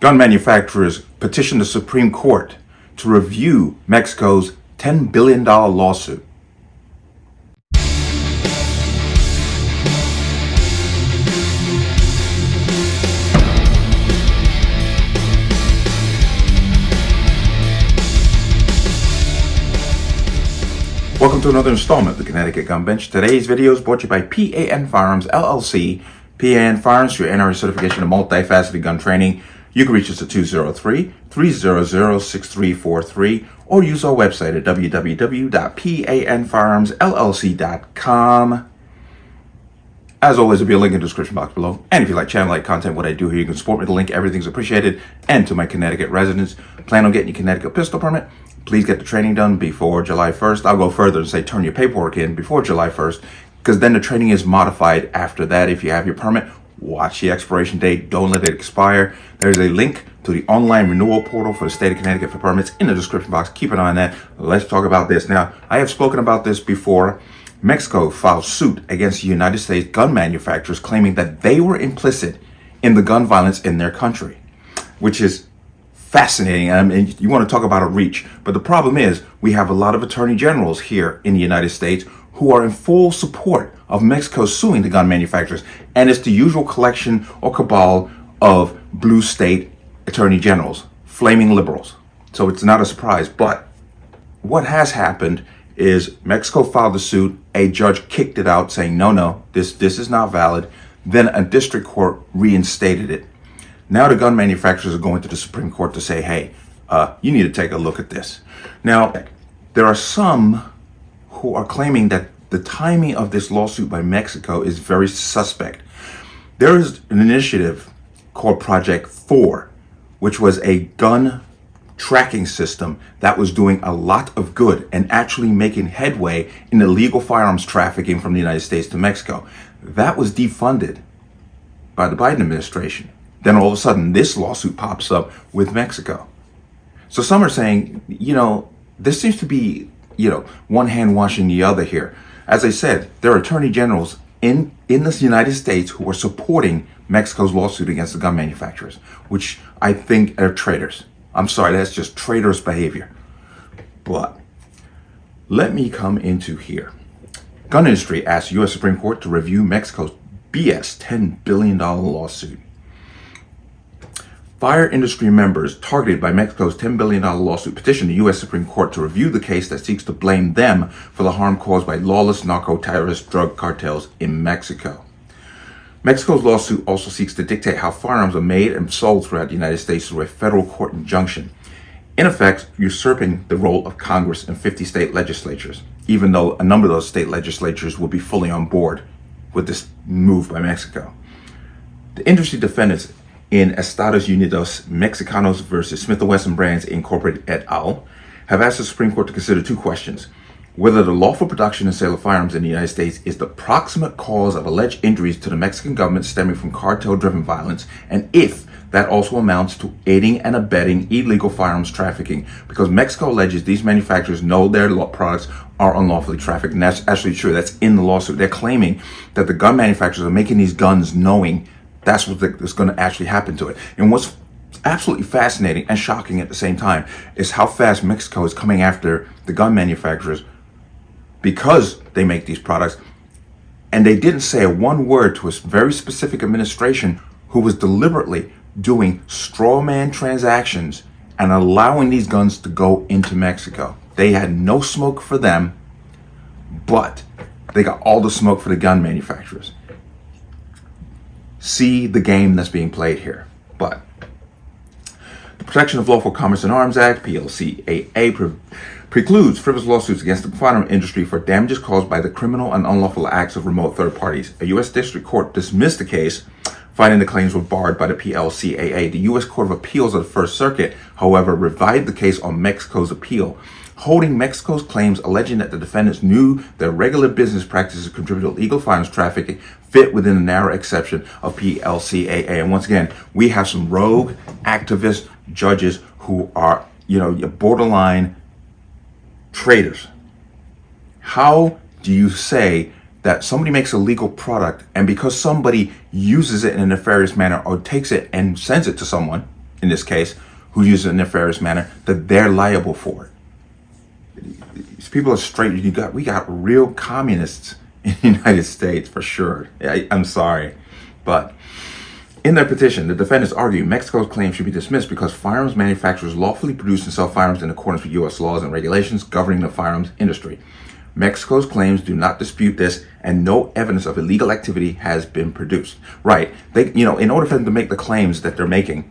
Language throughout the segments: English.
Gun manufacturers petitioned the Supreme Court to review Mexico's $10 billion lawsuit. Welcome to another installment of the Connecticut Gun Bench. Today's video is brought to you by P.A.N. Firearms, LLC. P.A.N. Firearms, your NRA certification of multifaceted gun training. You can reach us at 203-300-6343 or use our website at www.panfirearmsllc.com. As always, there'll be a link in the description box below. And if you like channel, like content, what I do here, you can support me with the link. Everything's appreciated. And to my Connecticut residents, plan on getting your Connecticut pistol permit. Please get the training done before July 1st. I'll go further and say turn your paperwork in before July 1st, because then the training is modified after that. If you have your permit, watch the expiration date. Don't let it expire. There's a link to the online renewal portal for the state of Connecticut for permits in the description box. Keep an eye on that. Let's talk about this. Now, I have spoken about this before. Mexico filed suit against the United States gun manufacturers claiming that they were implicit in the gun violence in their country, which is fascinating. I mean, you want to talk about a reach, but the problem is we have a lot of attorney generals here in the United States who are in full support of Mexico suing the gun manufacturers, and it's the usual collection or cabal of blue state attorney generals, flaming liberals. So it's not a surprise, but what has happened is Mexico filed the suit, a judge kicked it out saying, no, this is not valid. Then a district court reinstated it. Now the gun manufacturers are going to the Supreme Court to say, hey, you need to take a look at this. Now, there are some who are claiming that the timing of this lawsuit by Mexico is very suspect. There is an initiative called Project 4, which was a gun tracking system that was doing a lot of good and actually making headway in illegal firearms trafficking from the United States to Mexico. That was defunded by the Biden administration. Then all of a sudden, this lawsuit pops up with Mexico. So some are saying, there seems to be, one hand washing the other here. As I said, there are attorney generals in the United States who are supporting Mexico's lawsuit against the gun manufacturers, which I think are traitors. I'm sorry, that's just traitorous behavior. But let me come into here. Gun industry asks US Supreme Court to review Mexico's BS $10 billion lawsuit. Fire industry members targeted by Mexico's $10 billion lawsuit petitioned the U.S. Supreme Court to review the case that seeks to blame them for the harm caused by lawless narco-terrorist drug cartels in Mexico. Mexico's lawsuit also seeks to dictate how firearms are made and sold throughout the United States through a federal court injunction, in effect usurping the role of Congress and 50 state legislatures, even though a number of those state legislatures will be fully on board with this move by Mexico. The industry defendants in Estados Unidos Mexicanos versus Smith & Wesson Brands Incorporated et al. Have asked the Supreme Court to consider two questions: whether the lawful production and sale of firearms in the United States is the proximate cause of alleged injuries to the Mexican government stemming from cartel-driven violence, and if that also amounts to aiding and abetting illegal firearms trafficking, because Mexico alleges these manufacturers know their products are unlawfully trafficked, and that's actually true. That's in the lawsuit. They're claiming that the gun manufacturers are making these guns knowing that's what's going to actually happen to it. And what's absolutely fascinating and shocking at the same time is how fast Mexico is coming after the gun manufacturers because they make these products. And they didn't say one word to a very specific administration who was deliberately doing straw man transactions and allowing these guns to go into Mexico. They had no smoke for them, but they got all the smoke for the gun manufacturers. See the game that's being played here. But the Protection of Lawful Commerce in Arms Act, PLCAA, precludes frivolous lawsuits against the firearm industry for damages caused by the criminal and unlawful acts of remote third parties. A U.S. District Court dismissed the case, finding the claims were barred by the PLCAA. The U.S. Court of Appeals of the First Circuit, however, revived the case on Mexico's appeal, holding Mexico's claims alleging that the defendants knew their regular business practices contributed to illegal firearms trafficking fit within the narrow exception of PLCAA. And once again, we have some rogue activist judges who are, borderline traitors. How do you say that somebody makes a legal product and because somebody uses it in a nefarious manner or takes it and sends it to someone, in this case, who use it in a nefarious manner, that they're liable for it. These people are straight. We got real communists in the United States for sure. I'm sorry, but in their petition, the defendants argue Mexico's claim should be dismissed because firearms manufacturers lawfully produce and sell firearms in accordance with U.S. laws and regulations governing the firearms industry. Mexico's claims do not dispute this, and no evidence of illegal activity has been produced. Right? In order for them to make the claims that they're making,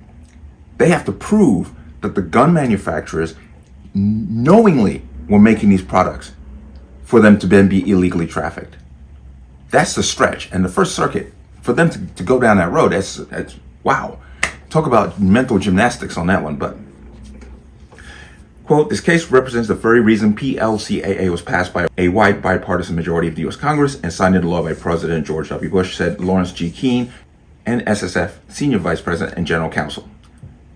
they have to prove that the gun manufacturers knowingly were making these products for them to then be illegally trafficked. That's the stretch. And the First Circuit, for them to go down that road, that's wow. Talk about mental gymnastics on that one. But, quote, this case represents the very reason PLCAA was passed by a wide bipartisan majority of the U.S. Congress and signed into law by President George W. Bush, said Lawrence G. Keene, and SSF Senior Vice President and General Counsel.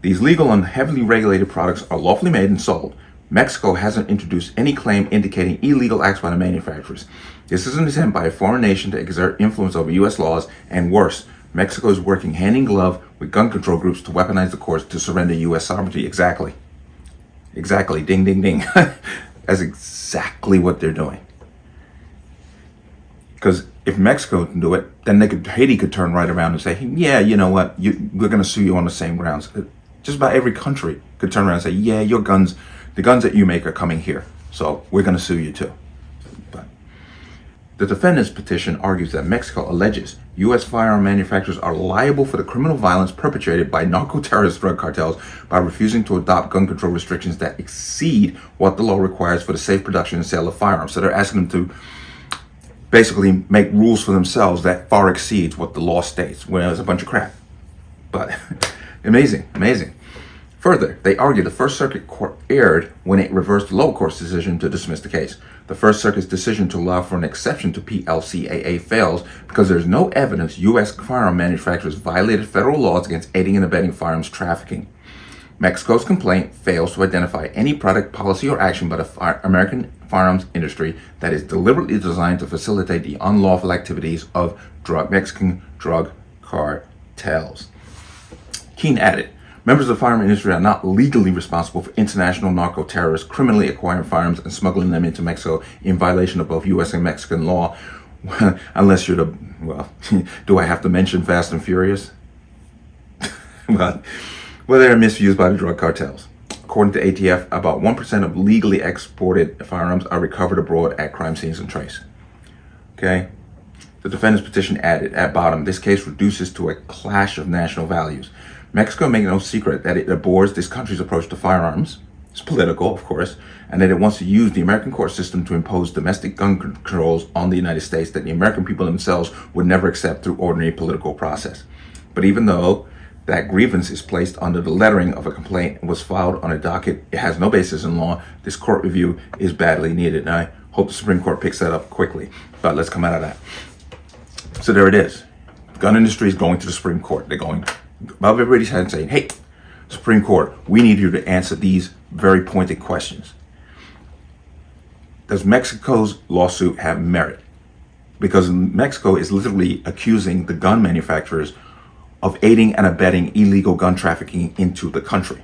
These legal and heavily regulated products are lawfully made and sold. Mexico hasn't introduced any claim indicating illegal acts by the manufacturers. This is an attempt by a foreign nation to exert influence over U.S. laws, and worse, Mexico is working hand in glove with gun control groups to weaponize the courts to surrender U.S. sovereignty. Exactly. Ding, ding, ding. That's exactly what they're doing. Because if Mexico can do it, then Haiti could turn right around and say, yeah, you know what, we're going to sue you on the same grounds. Just about every country could turn around and say, yeah, your guns, the guns that you make are coming here, so we're going to sue you too. But the defendant's petition argues that Mexico alleges U.S. firearm manufacturers are liable for the criminal violence perpetrated by narco-terrorist drug cartels by refusing to adopt gun control restrictions that exceed what the law requires for the safe production and sale of firearms. So they're asking them to basically make rules for themselves that far exceeds what the law states. Well, it's a bunch of crap. But amazing. Further, they argue the First Circuit Court erred when it reversed the lower court's decision to dismiss the case. The First Circuit's decision to allow for an exception to PLCAA fails because there's no evidence U.S. firearm manufacturers violated federal laws against aiding and abetting firearms trafficking. Mexico's complaint fails to identify any product, policy, or action by the American firearms industry that is deliberately designed to facilitate the unlawful activities of Mexican drug cartels. Keene added, members of the firearm industry are not legally responsible for international narco-terrorists criminally acquiring firearms and smuggling them into Mexico in violation of both U.S. and Mexican law, unless you're do I have to mention Fast and Furious? But they're misused by the drug cartels. According to ATF, about 1% of legally exported firearms are recovered abroad at crime scenes and trace. Okay? The defendant's petition added, at bottom, this case reduces to a clash of national values. Mexico makes no secret that it abhors this country's approach to firearms. It's political, of course, and that it wants to use the American court system to impose domestic gun controls on the United States that the American people themselves would never accept through ordinary political process. But even though that grievance is placed under the lettering of a complaint and was filed on a docket, it has no basis in law, this court review is badly needed. And I hope the Supreme Court picks that up quickly. But let's come out of that. So there it is. The gun industry is going to the Supreme Court. They're going above everybody's head and saying, hey, Supreme Court, we need you to answer these very pointed questions. Does Mexico's lawsuit have merit? Because Mexico is literally accusing the gun manufacturers of aiding and abetting illegal gun trafficking into the country.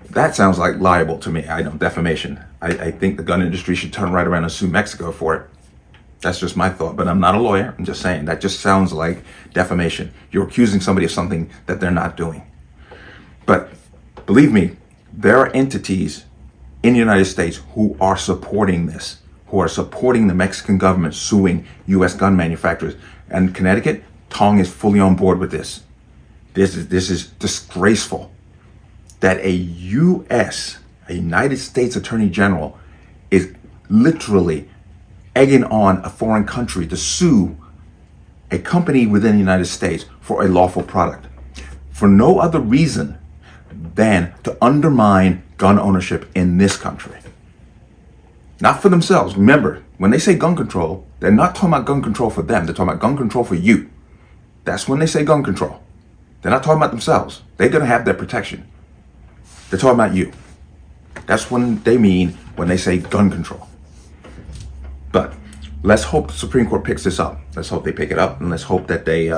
That sounds like liable to me. I know, defamation. I think the gun industry should turn right around and sue Mexico for it. That's just my thought, but I'm not a lawyer. I'm just saying that just sounds like defamation. You're accusing somebody of something that they're not doing. But believe me, there are entities in the United States who are supporting this, who are supporting the Mexican government suing U.S. gun manufacturers. And Connecticut, Tong is fully on board with this. This is disgraceful that a United States Attorney General is literally egging on a foreign country to sue a company within the United States for a lawful product for no other reason than to undermine gun ownership in this country. Not for themselves. Remember, when they say gun control, they're not talking about gun control for them. They're talking about gun control for you. That's when they say gun control. They're not talking about themselves. They're going to have their protection. They're talking about you. That's what they mean when they say gun control. But let's hope the Supreme Court picks this up. Let's hope they pick it up, and let's hope that they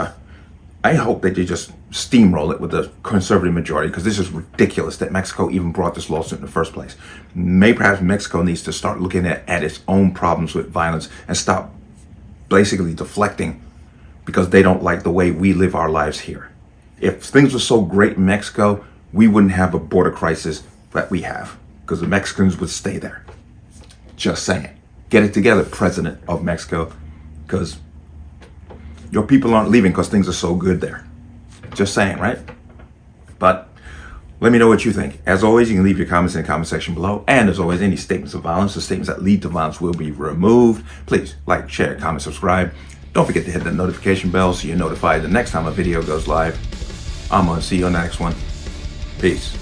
I hope that they just steamroll it with the conservative majority, because this is ridiculous that Mexico even brought this lawsuit in the first place. Perhaps Mexico needs to start looking at its own problems with violence and stop basically deflecting because they don't like the way we live our lives here. If things were so great in Mexico, we wouldn't have a border crisis that we have, because the Mexicans would stay there. Just saying. Get it together, President of Mexico, because your people aren't leaving because things are so good there. Just saying, right? But let me know what you think. As always, you can leave your comments in the comment section below. And as always, any statements of violence or statements that lead to violence will be removed. Please like, share, comment, subscribe. Don't forget to hit that notification bell so you're notified the next time a video goes live. I'm going to see you on the next one. Peace.